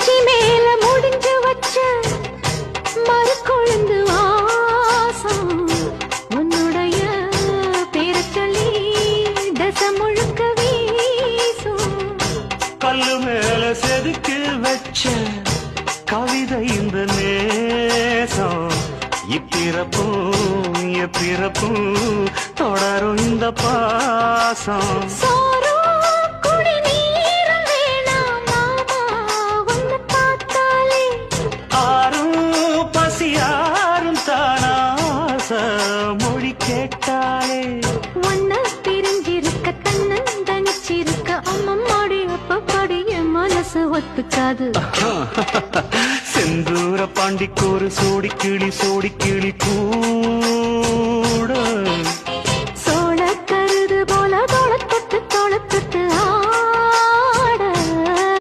உச்சி மேல முடிஞ்சு வச்ச மறு கொழுந்து வாசம் உன்னுடைய பேரை சொல்லி தசை முழுக்க வீசும். கல்லு மேல செதுக்கி வச்ச கவிதை இந்த நேசம் இப்பிறப்பும் எப்பிறப்பும் தொடரும் இந்த பாசம். மொழி கேட்டாலே ஒன்ன பிரிஞ்சிருக்க தன்னந்தனிச்சிருக்க அம்மம்மாடி அப்பப்பாடி என் மனசு ஒத்துக்காது. செந்தூர பாண்டிக்கு ஒரு சோடி கிளி கூ